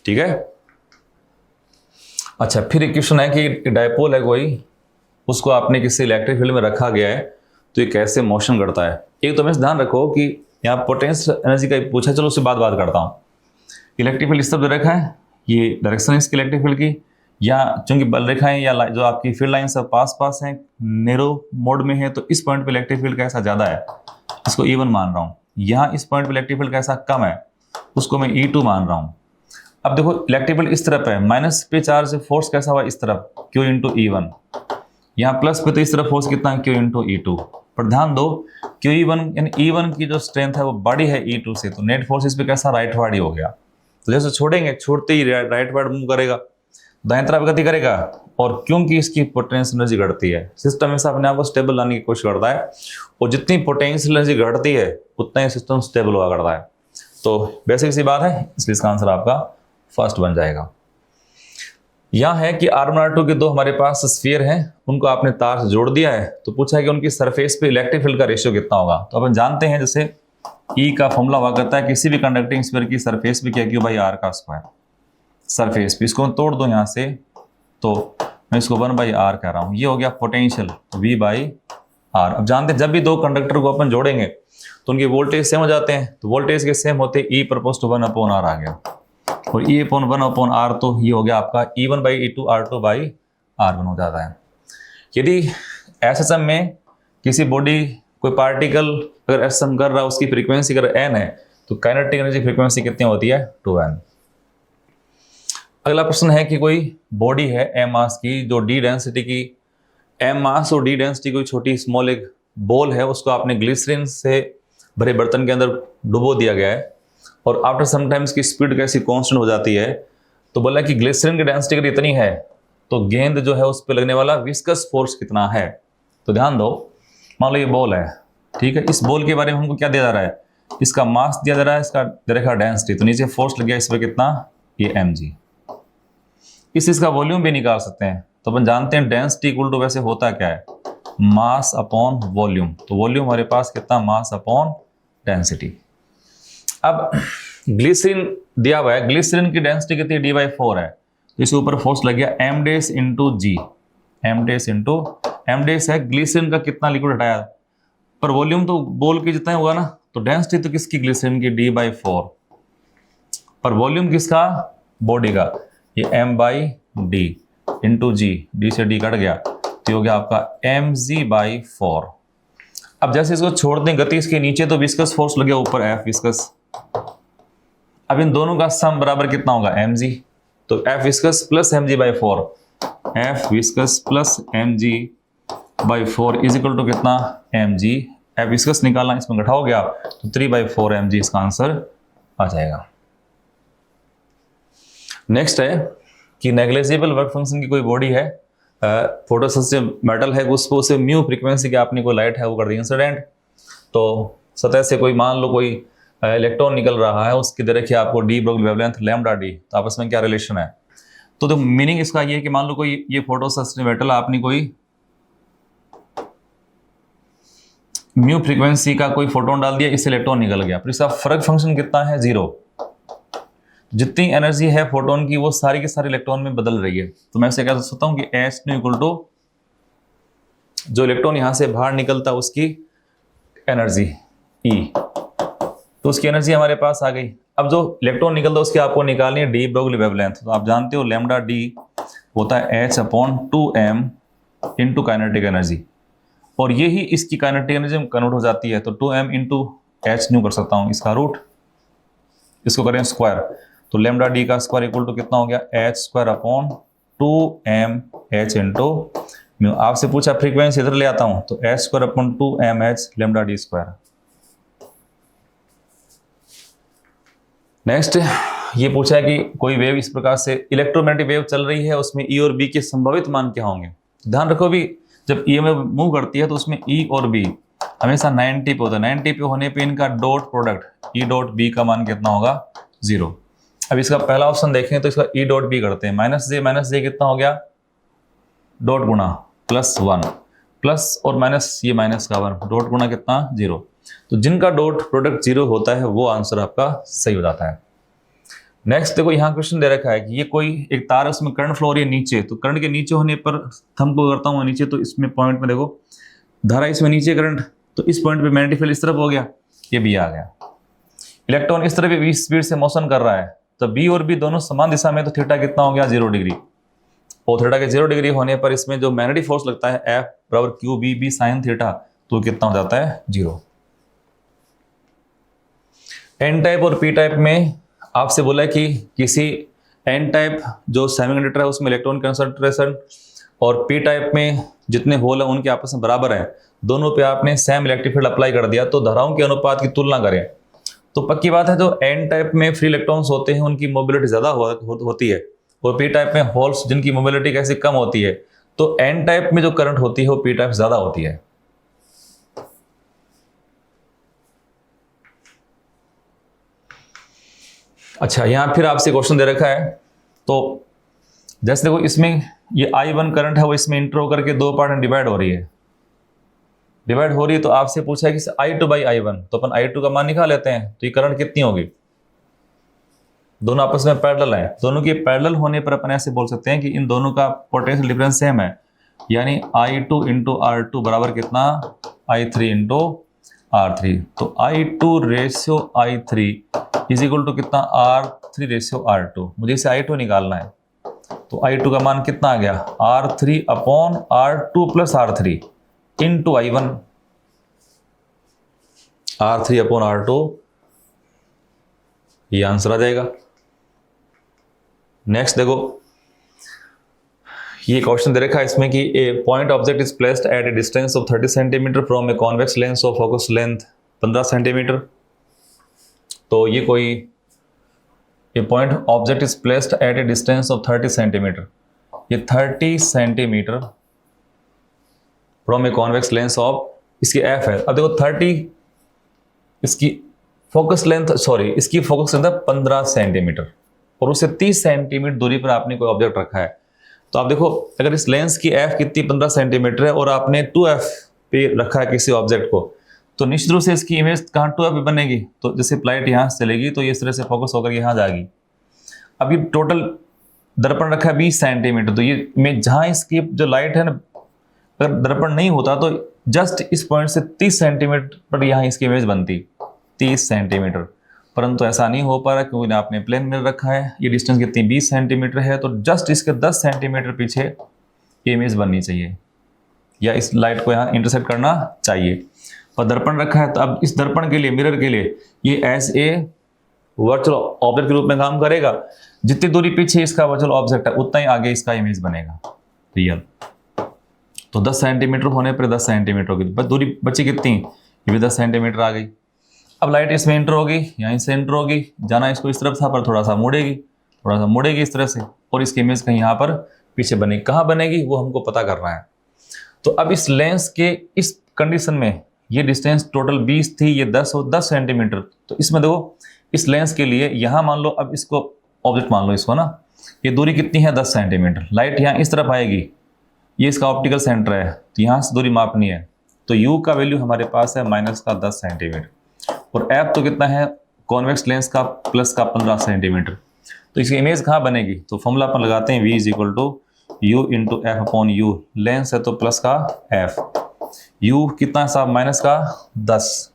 ठीक है। अच्छा, फिर एक क्वेश्चन है कि डायपोल है कोई, उसको आपने किसी इलेक्ट्रिक फील्ड में रखा गया है, तो ये कैसे मोशन करता है। एक तो मैं ध्यान रखो कि यहाँ पोटेंशियल एनर्जी का पूछा, चलो उससे बात करता हूँ। इलेक्ट्रिक फील्ड इस तरफ रखा है, ये डायरेक्शन है इसकी इलेक्ट्रिक फील्ड की, या चूंकि बल रेखाएं या जो आपकी फील्ड लाइन सब पास हैं, नेरो मोड में है, तो इस पॉइंट पे इलेक्ट्रिक फील्ड कैसा ज्यादा है, इसको E1 मान रहा हूँ। यहाँ इस पॉइंट पे इलेक्ट्रिक फील्ड कैसा कम है, उसको मैं E2 मान रहा हूँ। अब देखो इलेक्ट्रिक फील्ड इस तरफ है, माइनस पे चार्ज फोर्स कैसा हुआ इस तरफ, Q × E1, यहाँ प्लस पे तो इस तरफ फोर्स कितना है, Q × E2। पर ध्यान दो QE1 यानी E1 की जो स्ट्रेंथ है वो बड़ी है E2 से, तो नेट फोर्स इस पे कैसा राइटवर्ड ही हो गया। तो जैसे छोड़ेंगे, छोड़ते ही राइटवर्ड मूव करेगा, दाएं तरफ गति करेगा, और क्योंकि इसकी पोटेंशियल एनर्जी घटती है, सिस्टम हमेशा अपने आप को स्टेबल लाने की कोशिश करता है, और जितनी पोटेंशियल एनर्जी घटती है उतना ही सिस्टम स्टेबल हुआ करता है। तो बेसिक सी बात है, इसलिए इसका आंसर आपका फर्स्ट बन जाएगा। यह है कि R1 R2 के दो हमारे पास स्फीयर हैं, उनको आपने तार से जोड़ दिया है, तो पूछा है कि उनकी सरफेस पे इलेक्ट्रिक फील्ड का रेशियो कितना होगा। तो अपन जानते हैं जैसे E का फॉर्मूला हुआ करता है किसी भी कंडक्टिंग स्फीयर की सरफेस पे क्या Q/R का स्क्वायर, सरफेस पे इसको तोड़ दो यहाँ से, तो मैं इसको 1/R कह रहा हूँ, ये हो गया पोटेंशियल V/R। अब जानते हैं जब भी दो कंडक्टर को अपन जोड़ेंगे तो उनके वोल्टेज सेम हो जाते हैं, तो वोल्टेज के सेम होते E = 1/R आ गया, और E/1/R, तो ये हो गया आपका E1/E2 R2/R1 हो जाता है। यदि SHM में किसी बॉडी कोई पार्टिकल अगर SHM कर रहा है, उसकी फ्रीक्वेंसी अगर n है, तो काइनेटिक एनर्जी फ्रीक्वेंसी कितनी होती है, 2n। अगला प्रश्न है कि कोई बॉडी है m मास की जो d डेंसिटी की m मास और d डेंसिटी कोई छोटी स्मॉल एक बॉल है, उसको आपने ग्लिसरीन से भरे बर्तन के अंदर डुबो दिया गया है और आफ्टर सम टाइम की स्पीड कैसी कांस्टेंट हो जाती है। तो बोला कि ग्लिसरीन की डेंसिटी अगर इतनी है तो गेंद जो है उस पर लगने वाला विस्कस फोर्स कितना है। तो ध्यान दो, मान लो ये बॉल है, ठीक है, इस बॉल के बारे में हमको क्या दिया जा रहा है, इसका मास दिया जा रहा है, इसका दे रखा डेंसिटी, तो नीचे फोर्स लग गया इस पर कितना, ये mg। इसका वॉल्यूम भी निकाल सकते हैं, तो अपन जानते हैं डेंसिटी इक्वल टू वैसे होता क्या है, मास अपॉन वॉल्यूम। तो वॉल्यूम हमारे पास कितना, मास अपॉन डेंसिटी। अब ग्लिसरीन दिया हुआ है, ग्लिसरीन की डेंसिटी कितनी d/4 है, तो इसके ऊपर फोर्स लग गया m डैश इंटू जी, m डैश है ग्लिसरीन का कितना लिक्विड हटाया, पर वॉल्यूम तो बोल के जितना होगा ना, तो डेंसिटी तो किसकी, ग्लिसरीन की d/4, पर वॉल्यूम किसका, बॉडी का, ये m/d इंटू जी, d से d कट गया तो हो गया आपका mg/4। अब जैसे इसको छोड़ दें गति इसके नीचे, तो विस्कस फोर्स लग गया ऊपर F विस्कस। अब इन दोनों का सम बराबर कितना होगा, mg, तो F viscous plus mg/4, F viscous plus mg/4 is equal to कितना, mg। F विस्कस निकालना, इसमें घटा हो गया तो 3/4 mg इसका आंसर आ जाएगा। नेक्स्ट है कि नेग्लिजिबल वर्क फंक्शन की कोई बॉडी है, फोटोसेंसिटिव मेटल है, उसको उसे म्यू फ्रीक्वेंसी की आपने कोई लाइट है वो कर दी इंसिडेंट, तो सतह से कोई मान लो कोई इलेक्ट्रॉन निकल रहा है, उसकी दे रखी है आपको de Broglie wavelength lambda D, तो आपस में क्या रिलेशन है। तो मीनिंग इसका ये है कि मान लो कोई ये फोटोसेंसिटिव मेटल आपने कोई म्यू फ्रीक्वेंसी का कोई फोटोन डाल दिया, इससे इलेक्ट्रॉन निकल गया, पर इसका फर्क फंक्शन कितना है, 0। जितनी एनर्जी है फोटोन की वो सारी के सारे इलेक्ट्रॉन में बदल रही है। तो मैं इसे कह सकता हूं कि H इक्वल टू जो इलेक्ट्रॉन यहां से बाहर निकलता उसकी एनर्जी E, तो उसकी एनर्जी हमारे पास आ गई। अब जो इलेक्ट्रॉन निकलता उसकी आपको निकालनी है डी ब्रोगली वेवलेंथ, तो आप जानते हो लैम्डा डी होता है H/2m इंटू काइनेटिक एनर्जी, और ये ही इसकी काइनेटिक एनर्जी में कन्वर्ट हो जाती है, तो 2m इंटू एच न्यू कर सकता हूं, इसका रूट, इसको करें स्क्वायर, तो लैम्डा डी का स्क्वायर इक्वल टू कितना हो गया, H²/2mh इंटू म्यू। आपसे पूछा फ्रीक्वेंसी इधर ले आता हूं, तो H²/2mh lambda D square. Next ये पूछा है कि कोई वेव इस प्रकार से इलेक्ट्रोमैग्नेटिक वेव चल रही है, उसमें ई और बी के संभावित मान क्या होंगे। ध्यान रखो भी, जब ईएमएफ मूव करती है तो उसमें ई और बी हमेशा 90 पे होता है, 90 पे होने पे इनका dot product E dot B का मान कितना होगा, 0। अब इसका पहला ऑप्शन देखें तो इसका ई डॉट बी करते हैं, माइनस जे कितना हो गया, डॉट गुणा +1 प्लस और माइनस, ये माइनस का 1, डॉट गुणा कितना, 0। तो जिनका डॉट प्रोडक्ट 0 होता है वो आंसर आपका सही हो जाता है। नेक्स्ट देखो यहाँ क्वेश्चन दे रखा है कि ये कोई एक तार है, उसमें करंट फ्लो हो रही है नीचे, तो करंट के नीचे होने पर थंब को करता हूँ नीचे, तो इसमें पॉइंट में देखो धारा इसमें नीचे करंट, तो इस पॉइंट पे मैग्नेटिक फील्ड इस तरफ हो गया, ये बी आ गया। इलेक्ट्रॉन इस तरफ भी स्पीड से मोशन कर रहा है, तो बी और बी दोनों समान दिशा में, तो थीटा कितना हो गया, 0 डिग्री, और थीटा के 0 डिग्री होने पर इसमें जो मैग्नेटिक फोर्स लगता है F बराबर QB sin थीटा, तो कितना हो जाता है, 0। एन टाइप और पी टाइप में आपसे बोला कि किसी एन टाइप जो सेमीकंडक्टर है उसमें इलेक्ट्रॉन कंसंट्रेशन और पी टाइप में जितने होल हैं उनके आपस में बराबर हैं, दोनों पे आपने सेम इलेक्ट्रिक फील्ड अप्लाई कर दिया, तो धाराओं के अनुपात की तुलना करें तो पक्की बात है जो एन टाइप में फ्री इलेक्ट्रॉन्स होते हैं उनकी मोबिलिटी ज़्यादा होती है, और पी टाइप में होल्स जिनकी मोबिलिटी कैसी कम होती है, तो एन टाइप में जो करंट होती है वो पी टाइप ज़्यादा होती है। अच्छा, यहाँ फिर आपसे क्वेश्चन दे रखा है, तो जैसे देखो इसमें ये I1 करंट है वो इसमें इंटर होकर के 2 पार्ट में डिवाइड हो रही है, तो आपसे पूछा है कि I2/I1, तो अपन I2 का मान निकाल लेते हैं, तो ये करंट कितनी होगी, दोनों आपस में पैरेलल हैं, दोनों के पैरेलल होने पर अपन ऐसे बोल सकते हैं कि इन दोनों का पोटेंशियल डिफरेंस सेम है, यानी I2 इंटू R2 बराबर कितना, I3 इंटू R3, तो I2/I3 इज इक्वल टू कितना, R3/R2। मुझे इसे I2 निकालना है, तो I2 का मान कितना आ गया, R3/R2 + R3 into I1, R3/R2, ये आंसर आ जाएगा। नेक्स्ट देखो ये क्वेश्चन दे रखा है इसमें कि a point object is placed at a distance of 30 centimetre from a convex lens of focus length 15 centimetre. तो ये कोई a point object is placed at a distance of 30 centimetre, ये 30 centimetre from a convex lens of, इसकी f है। अब देखो 30 इसकी focus length, sorry इसकी फोकस लेंथ है 15 सेंटीमीटर और उससे 30 सेंटीमीटर दूरी पर आपने कोई ऑब्जेक्ट रखा है। तो आप देखो अगर इस लेंस की एफ कितनी 15 सेंटीमीटर है और आपने 2f पे रखा है किसी ऑब्जेक्ट को, तो निश्चित रूप से इसकी इमेज कहाँ 2f पे बनेगी। तो जैसे लाइट यहाँ से चलेगी तो ये इस तरह से फोकस होकर यहाँ जाएगी। अब ये टोटल दर्पण रखा है 20 सेंटीमीटर, तो ये इमेज जहाँ इसकी जो लाइट है ना, अगर दर्पण नहीं होता तो जस्ट इस पॉइंट से 30 सेंटीमीटर पर यहाँ इसकी इमेज बनती, 30 सेंटीमीटर, परंतु ऐसा नहीं हो पा रहा क्योंकि आपने प्लेन मिरर रखा है। ये डिस्टेंस कितनी 20 सेंटीमीटर है, तो जस्ट इसके 10 सेंटीमीटर पीछे इमेज बननी चाहिए या इस लाइट को यहाँ इंटरसेक्ट करना चाहिए। और दर्पण रखा है, तो अब इस दर्पण के लिए, मिरर के लिए ये एज ए वर्चुअल ऑब्जेक्ट के रूप में काम करेगा। जितनी दूरी पीछे इसका वर्चुअल ऑब्जेक्ट है उतना ही आगे इसका इमेज बनेगा रियल। तो 10 सेंटीमीटर होने पर 10 सेंटीमीटर होगी, बस दूरी बची कितनी, ये भी 10 सेंटीमीटर आ गई। अब लाइट इसमें एंटर होगी, यहाँ से एंटर होगी, जाना इसको इस तरफ था पर थोड़ा सा मुड़ेगी इस तरह से, और इसकी इमेज कहीं यहाँ पर पीछे बनेगी। कहाँ बनेगी वो हमको पता करना है। तो अब इस लेंस के इस कंडीशन में ये डिस्टेंस टोटल 20 थी, ये 10 सेंटीमीटर। तो इसमें देखो इस लेंस के लिए यहाँ मान लो, अब इसको ऑब्जेक्ट मान लो इसको ना, ये दूरी कितनी है 10 सेंटीमीटर। लाइट यहाँ इस तरफ आएगी, ये इसका ऑप्टिकल सेंटर है, तो यहाँ से दूरी मापनी है। तो u का वैल्यू हमारे पास है -10 सेंटीमीटर और f तो कितना है कॉन्वेक्स लेंस का प्लस का 15 सेंटीमीटर। तो इसकी इमेज कहाँ बनेगी, तो फॉर्मूला अपन लगाते हैं v = u × f/u। लेंस है तो प्लस का f, u कितना साहब -10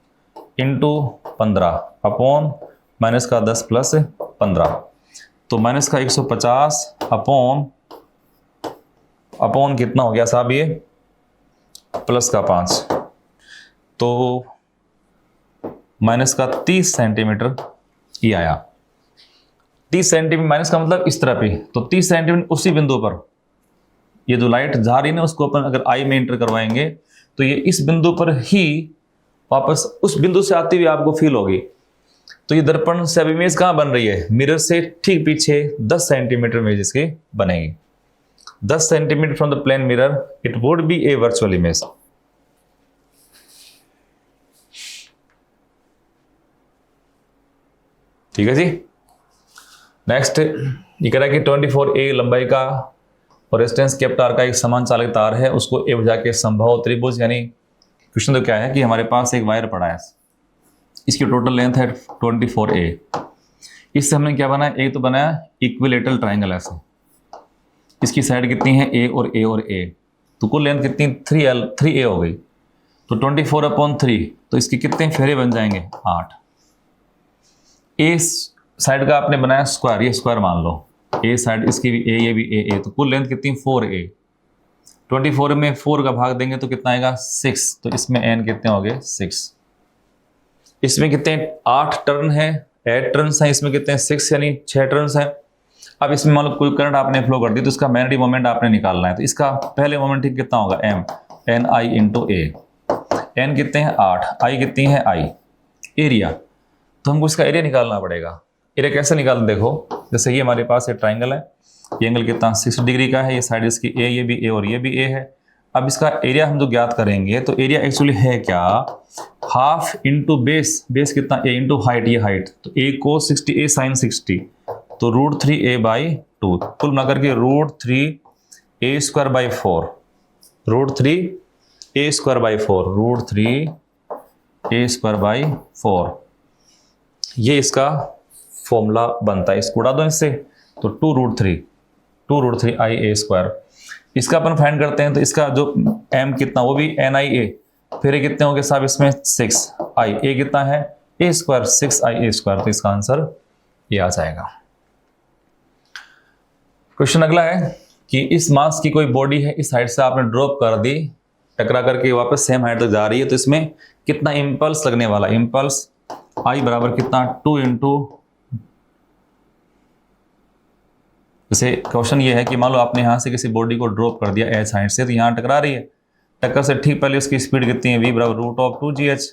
× 15 अपॉन -10 + 15, तो -150 अपॉन कितना हो गया साहब ये +5, तो -30 सेंटीमीटर ये आया। 30 सेंटीमीटर माइनस का मतलब इस तरह पे, तो 30 सेंटीमीटर उसी बिंदु पर ये जो लाइट जा रही है ना, उसको अपन अगर आई में एंटर करवाएंगे तो ये इस बिंदु पर ही वापस उस बिंदु से आती हुई आपको फील होगी। तो ये दर्पण से अब इमेज कहाँ बन रही है, मिरर से ठीक पीछे 10 सेंटीमीटर इमेज इसकी बनेगी। 10 centimetre from the plane mirror it would be a virtual image. ठीक है जी। नेक्स्ट ये कह रहा है कि 24a लंबाई का और रेजिस्टेंस कैप्टार का एक समान चालक तार है, उसको ए भुजा के संभव त्रिभुज, यानी क्वेश्चन तो क्या है कि हमारे पास एक वायर पड़ा है, इसकी टोटल लेंथ है 24a। इससे हमने क्या बनाया, एक तो बनाया इक्विलेटरल ट्राइंगल ऐसे, इसकी साइड कितनी है a और a और a, तो कुल लेंथ कितनी 3a हो गई। तो 24/3, तो इसके कितने फेरे बन जाएंगे 8। ए साइड का आपने बनाया स्क्वायर, ये स्क्वायर मान लो, ए साइड इसकी भी ए, ये भी ए, तो कुल लेंथ कितनी 4a। 24 में 4 का भाग देंगे तो कितना आएगा 6, तो इसमें n कितने हो गए 6। इसमें कितने 8 टर्न है, 8 टर्न्स हैं, इसमें कितने 6 यानी 6 टर्न्स हैं। अब इसमें मान लो कोई करंट आपने फ्लो कर दी तो इसका मैग्नेटिक मोमेंट आपने निकालना है, तो इसका पहले मोमेंट ठीक कितना होगा m ni × a। n कितने हैं 8, i कितनी है i। एरिया, तो हमको इसका एरिया निकालना पड़ेगा। एरिया कैसे निकालना, देखो जैसे ये हमारे पास एक ट्राइंगल है, ये एंगल कितना 60 डिग्री का है, ये साइड इसकी a, ये भी a और ये भी a है। अब इसका एरिया हम जो ज्ञात करेंगे तो एरिया एक्चुअली है क्या, हाफ इंटू बेस, बेस कितना a इंटू हाइट, ये हाइट, तो a को 60 a sin 60, तो √3a/2, कुल मिलाकर के √3a²/4, √3a²/4 ये इसका फॉर्मूला बनता है। इसको उड़ा दो इससे, तो 2√3ia²। इसका अपन फाइंड करते हैं, तो इसका जो m कितना वो भी nia, फिर ये कितने हो गए साहब इसमें 6i, a कितना है a², 6ia², तो इसका आंसर ये आ जाएगा। क्वेश्चन अगला है कि इस मास की कोई बॉडी है, इस हाइट से आपने ड्रॉप कर दी, टकरा करके वापस सेम हाइट तक जा रही है, तो इसमें कितना इंपल्स लगने वाला, इंपल्स I बराबर कितना 2 × जैसे क्वेश्चन ये है कि मान लो आपने यहाँ से किसी बॉडी को ड्रॉप कर दिया एच हाइट से, तो यहाँ टकरा रही है, टक्कर से ठीक पहले उसकी स्पीड कितनी है, v बराबर रूट ऑफ 2gh।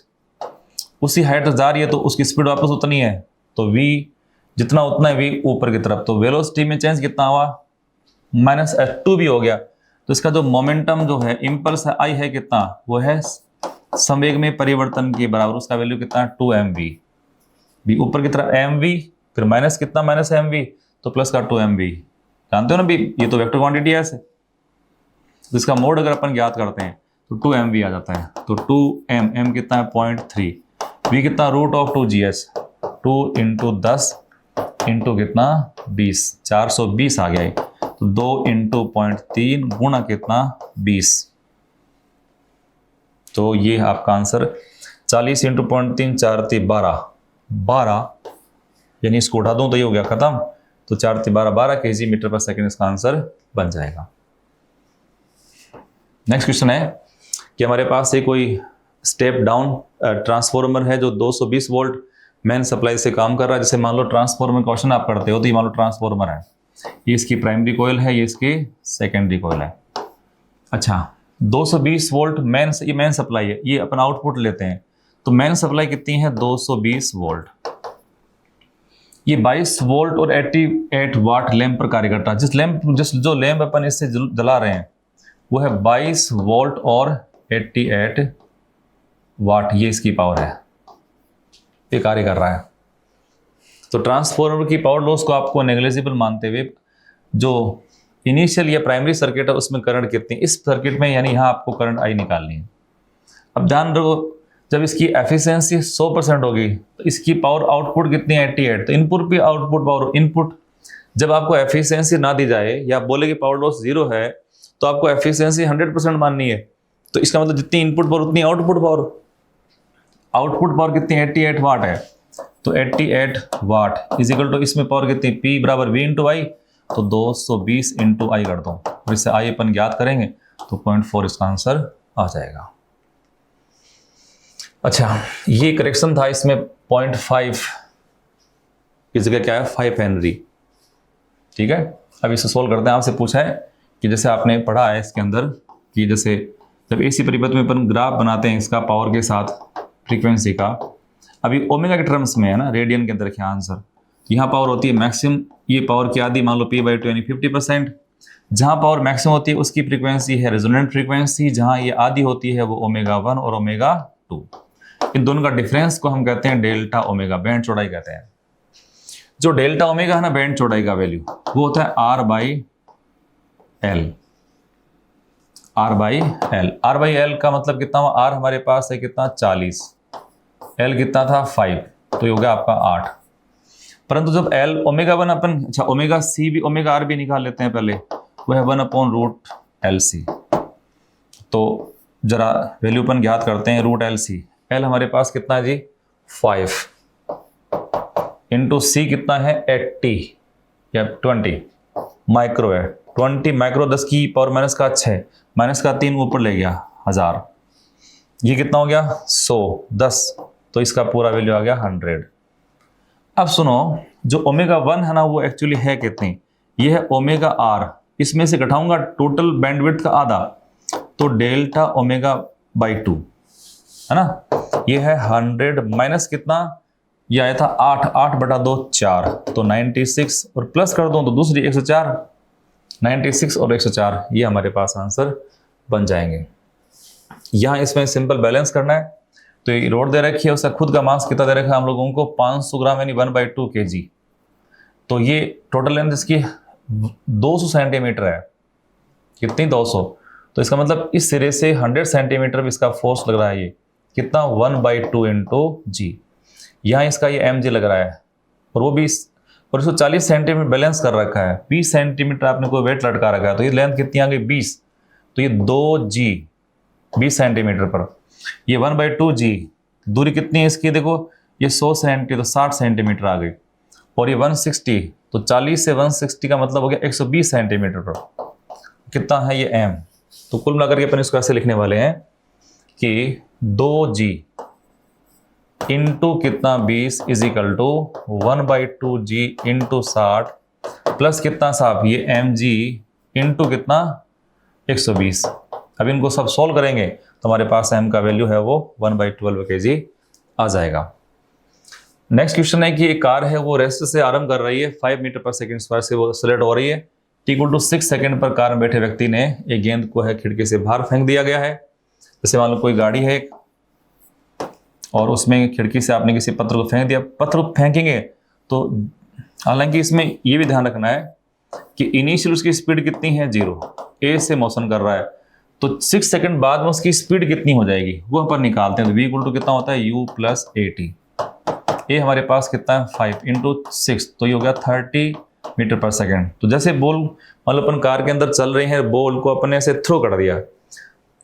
उसी हाइट जा रही है तो उसकी स्पीड वापस उतनी है, तो v जितना उतना है v ऊपर की तरफ, तो वेलोसिटी में चेंज कितना हुआ, -h2 भी हो गया। तो इसका जो मोमेंटम जो है, इम्पल्स है i है कितना, वो है संवेग में परिवर्तन के बराबर, उसका वैल्यू कितना 2mv। v ऊपर की तरफ mv, फिर माइनस कितना -mv, तो प्लस का 2mv। जानते हो ना भी, ये तो वेक्टर क्वांटिटी है ऐसे, तो इसका मोड अगर अपन ज्ञात करते हैं तो 2mv आ जाता है। तो 2m कितना है 0.3, v कितना root of 2gh, 2 into 10 into कितना 20, 420 आ गया है। तो 2 इंटू 0.3 गुणा कितना 20, तो ये आपका आंसर 40 इंटू 0.3 4 3 12, यानी इसको उठा दूं तो ये हो गया खत्म। तो 4 3 12 kg मीटर पर सेकंड इसका आंसर बन जाएगा। नेक्स्ट क्वेश्चन है कि हमारे पास एक कोई स्टेप डाउन ट्रांसफॉर्मर है जो 220 वोल्ट मेन सप्लाई से काम कर रहा है। जैसे मान लो ट्रांसफॉर्मर क्वेश्चन आप करते हो, तो ये मान लो ट्रांसफॉर्मर है, ये इसकी प्राइमरी कॉइल है, ये इसकी सेकेंडरी कॉइल है। अच्छा, 220 वोल्ट ये मेन सप्लाई है, ये अपन आउटपुट लेते हैं, तो मेन सप्लाई कितनी है 220 वोल्ट। ये 22 वोल्ट और 88 वाट लैंप पर कार्य करता है। जो लैंप अपन इससे जला रहे हैं वो है 22 वोल्ट और 88 वाट, ये इसकी पावर है, ये कार्य कर रहा है। तो ट्रांसफॉर्मर की पावर लॉस को आपको नेग्लिजिबल मानते हुए जो इनिशियल या प्राइमरी सर्किट है उसमें करंट कितनी, इस सर्किट में यानी यहाँ आपको करंट आई निकालनी है। अब ध्यान रखो, जब इसकी एफिशिएंसी 100% होगी तो इसकी पावर आउटपुट कितनी है 88, तो इनपुट भी आउटपुट पावर इनपुट। जब आपको एफिशिएंसी ना दी जाए या बोले कि पावर लॉस 0 है, तो आपको एफिशिएंसी 100% माननी है। तो इसका मतलब जितनी इनपुट पावर उतनी आउटपुट पावर। आउटपुट पावर कितनी 88 वाट है, तो 88 वाट इज इक्वल टू इसमें पावर कितनी P बराबर V इंटू आई, तो 220 इंटू आई कर दो, और इससे आई अपन ज्ञात करेंगे तो 0.4 इसका आंसर आ जाएगा। अच्छा, ये करेक्शन था, इसमें 0.5 की जगह क्या है 5 हेनरी। ठीक है, अब इसे सोल्व करते हैं। आपसे पूछा है कि जैसे आपने पढ़ा है इसके अंदर कि जैसे जब एसी परिपथ में अपन ग्राफ बनाते हैं इसका पावर के साथ फ्रीक्वेंसी का, अभी ओमेगा के टर्म्स में है ना, रेडियन के अंदर क्या आंसर, यहाँ पावर होती है मैक्सिमम, ये पावर की आधी मान लो P/2 यानी 50%। जहाँ पावर मैक्सिमम होती है उसकी फ्रीक्वेंसी है रेजोनेंट फ्रीक्वेंसी, जहाँ ये आधी होती है वो ω1 और ω2। इन दोनों का डिफरेंस को हम कहते हैं डेल्टा ओमेगा, बैंड चौड़ाई कहते हैं। जो डेल्टा ओमेगा है ना बैंड चौड़ाई का वैल्यू, वो होता है R/L। R/L का मतलब कितना हुआ, R हमारे पास है कितना 40, L कितना था 5, तो ये हो गया आपका 8। परंतु जब L ω1 अपन, अच्छा ω भी ω भी निकाल लेते हैं पहले, वो है 1/√LC। तो जरा वैल्यू अपन ज्ञात करते हैं √LC। L हमारे पास कितना है जी 5 इंटू C कितना है 80 या 20 माइक्रो है, 20 माइक्रो 10 की पावर माइनस का 6, माइनस का 3 ऊपर ले गया 1000, ये कितना हो गया 100 10, तो इसका पूरा वैल्यू आ गया 100। अब सुनो, जो ω1 है ना वो एक्चुअली है कितनी, ये है ω/r, इसमें से घटाऊंगा टोटल बैंडविड्थ का आधा, तो डेल्टा ω/2 है ना, ये है 100 माइनस कितना, ये आया था 8/2 4, तो 96 और प्लस कर दो तो दूसरी 104, 96 और 104 ये हमारे पास आंसर बन जाएंगे। यहाँ इसमें सिंपल बैलेंस करना है, तो ये रोड दे रखी है, उसका खुद का मास कितना दे रखा है हम लोगों को 500 ग्राम यानी 1/2 kg। तो ये टोटल लेंथ इसकी 200 सेंटीमीटर है, कितनी 200, तो इसका मतलब इस सिरे से 100 सेंटीमीटर इसका फोर्स लग रहा है, ये कितना 1/2 इंटू जी। यहाँ इसका ये mg लग रहा है, और वो भी और इसको 40 सेंटीमीटर बैलेंस कर रखा है, 20 सेंटीमीटर आपने कोई वेट लटका रखा है, तो ये लेंथ कितनी आ गई 20, तो ये 2g 20 सेंटीमीटर पर, ये 1/2 g, दूरी कितनी है इसकी देखो, ये 100 सेंटीमीटर तो 60 सेंटीमीटर आ गई, और ये 160, तो 40 से 160 का मतलब हो गया 120 सेंटीमीटर पर, कितना है ये m। तो कुल मिलाकर के अपन इसको ऐसे लिखने वाले हैं कि 2g इंटू कितना 20 is equal to 1/2g into 60 plus कितना साहब ये mg इंटू कितना 120। अब इनको सब सॉल्व करेंगे तो हमारे पास m का वैल्यू है वो 1/12 kg आ जाएगा। नेक्स्ट क्वेश्चन है कि एक कार है वो रेस्ट से आरंभ कर रही है 5 मीटर पर सेकंड स्क्वायर से वो एक्सेलरेट हो रही है। t 6 सेकंड पर कार में बैठे व्यक्ति ने एक गेंद को है खिड़की से बाहर फेंक दिया गया है। जैसे मान लो कोई गाड़ी है और उसमें खिड़की से आपने किसी पत्थर को फेंक दिया। पत्थर को फेंकेंगे तो हालांकि इसमें ये भी ध्यान रखना है कि इनिशियल उसकी स्पीड कितनी है 0, ए से मोशन कर रहा है तो 6 सेकंड बाद में उसकी स्पीड कितनी हो जाएगी वो अपन निकालते हैं। तो v इक्वल टू कितना होता है u प्लस at। ए हमारे पास कितना है 5 इंटू 6 तो ये हो गया 30 मीटर पर सेकंड। तो जैसे बॉल मतलब अपन कार के अंदर चल रहे हैं, बॉल को अपने से थ्रो कर दिया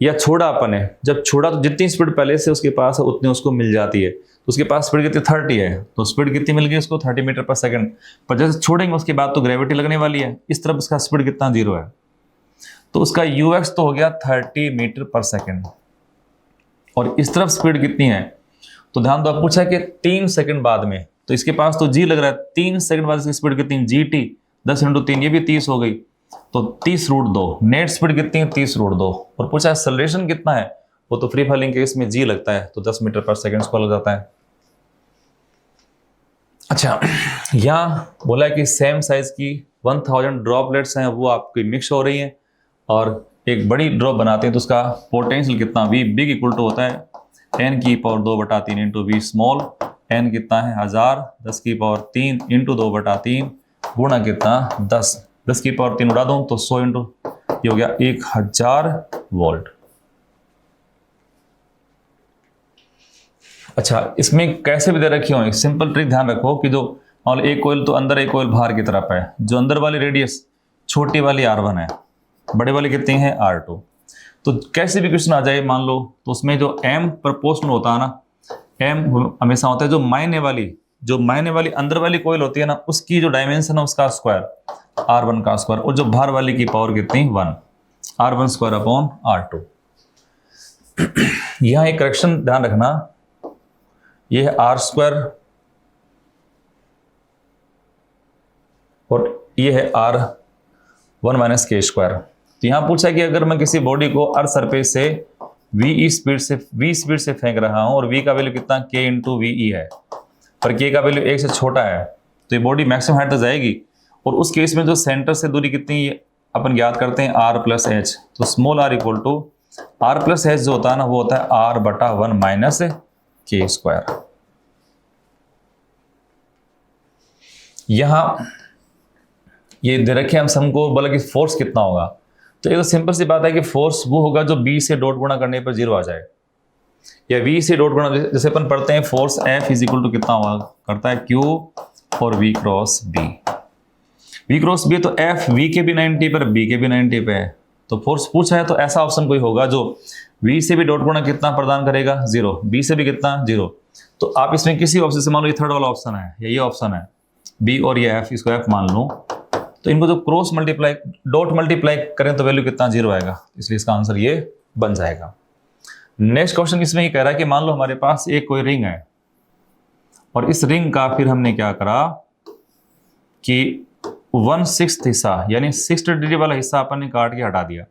या छोड़ा अपन ने, जब छोड़ा तो जितनी स्पीड पहले से उसके पास है उतनी उसको मिल जाती है। तो उसके पास स्पीड कितनी 30 है तो स्पीड कितनी मिल गई उसको 30 मीटर पर सेकंड। पर जैसे छोड़ेंगे उसके बाद तो ग्रेविटी लगने वाली है, इस तरफ उसका स्पीड कितना 0 है तो उसका ux तो हो गया 30 मीटर पर सेकंड। और इस तरफ स्पीड कितनी है तो ध्यान दो, पूछा कि 3 सेकंड बाद में, तो इसके पास तो g लग रहा है, 3 सेकंड बाद इसकी स्पीड कितनी gt 10 इंटू 3 ये भी 30 हो गई तो 30√2। नेट स्पीड कितनी है 30√2। और पूछा एक्सेलरेशन कितना है वो तो फ्री फॉलिंग केस में g लगता है तो 10 मीटर पर सेकंड को लग जाता है। अच्छा, यहाँ बोला है कि सेम साइज की 1000 ड्रॉपलेट्स हैं वो आपकी मिक्स हो रही हैं और एक बड़ी ड्रॉप बनाते हैं तो उसका पोटेंशियल कितना v बिग इक्वल टू होता है n की power 2/3 into V small. n कितना है 1000 10 की पावर 3 इंटू 2/3 गुणा कितना 10 की पावर 3 उड़ा दूं तो 100 इंटू ये हो गया 1000 वोल्ट। अच्छा, इसमें कैसे भी दे रखी हो, एक सिंपल ट्रिक ध्यान रखो कि जो और एक कोयल तो अंदर एक कोयल बाहर की तरफ है, जो अंदर वाली रेडियस छोटी वाली R1 है, बड़े वाली कितनी है R2। तो कैसे भी क्वेश्चन आ जाए मान लो तो उसमें जो m प्रपोर्शनल होता है ना, m हमेशा होता है जो मायने वाली अंदर वाली कोयल होती है ना उसकी जो डायमेंशन है उसका स्क्वायर R1 का स्क्वायर, और जो बाहर वाली की पावर कितनी 1 R1 स्क्वायर अपॉन R2। यहाँ एक करेक्शन ध्यान रखना, ये है R स्क्वायर और ये है R1 माइनस के स्क्वायर। तो यहाँ पूछा कि अगर मैं किसी बॉडी को अर्थ सरफेस से v स्पीड से फेंक रहा हूं और v का वैल्यू कितना k इंटू वी है, पर k का वैल्यू 1 से छोटा है तो ये बॉडी मैक्सिमम हाइट तक जाएगी। और उस केस में जो सेंटर से दूरी कितनी अपन याद करते हैं r प्लस एच, तो small r equal to r plus H जो होता है ना वो होता है r/1 माइनस के स्क्वायर। यहां ये दे रखे हम हमको बोला कि फोर्स कितना होगा, तो ये तो सिंपल सी बात है कि फोर्स वो होगा जो b से डॉट गुणा करने पर 0 आ जाए, या v से डॉट गुणा, जैसे अपन पढ़ते हैं force F is equal to कितना हुआ करता है Q और v क्रॉस b। तो F v के भी 90 पर b के भी 90 पे है, तो फोर्स पूछा है तो ऐसा ऑप्शन कोई होगा जो v से भी डॉट गुणा कितना प्रदान करेगा 0, b से भी कितना 0। तो आप इसमें किसी ऑप्शन से मान लो ये थर्ड वाला ऑप्शन है या ये ऑप्शन है b और ये f, इसको f मान लो, तो इनको जो क्रॉस मल्टीप्लाई डॉट मल्टीप्लाई करें तो वैल्यू कितना 0 आएगा, इसलिए इसका आंसर ये बन जाएगा। नेक्स्ट क्वेश्चन इसमें ये कह रहा है कि मान लो हमारे पास एक कोई रिंग है और इस रिंग का फिर हमने क्या करा कि 1/6 हिस्सा यानी 60 डिग्री वाला हिस्सा अपन ने काट के हटा दिया।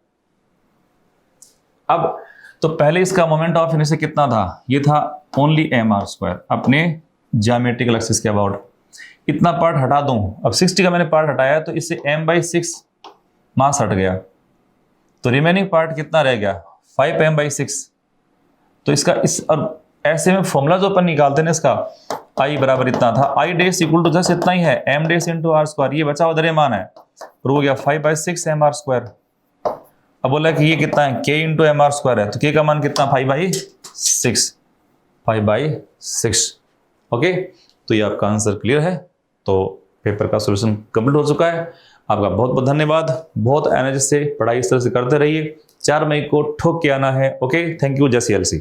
अब तो पहले इसका मोमेंट ऑफ इनर्शिया कितना था, ये था ओनली mr² अपने ज्योमेट्रिकल एक्सिस के अबाउट। इतना पार्ट हटा दूं, अब 60 का मैंने पार्ट हटाया तो इससे m/6 मास हट गया, तो रिमेनिंग पार्ट कितना रह गया 5m/6। तो इसका इस और ऐसे में फॉर्मूला जो अपन निकालते हैं इसका I बराबर इतना था, I dash equal to just इतना ही है m डैश इंटू r², ये बचा हुआ मान है और हो गया 5/6 mr²। अब बोला कि ये कितना है k इंटू mr² है, तो k का मान कितना 5/6। ओके, तो ये आपका आंसर क्लियर है। तो पेपर का सॉल्यूशन कंप्लीट हो चुका है। आपका बहुत बहुत धन्यवाद, बहुत एनर्जी से पढ़ाई इस तरह से करते रहिए। 4 मई को ठोक के आना है। ओके, थैंक यू, जय CLC।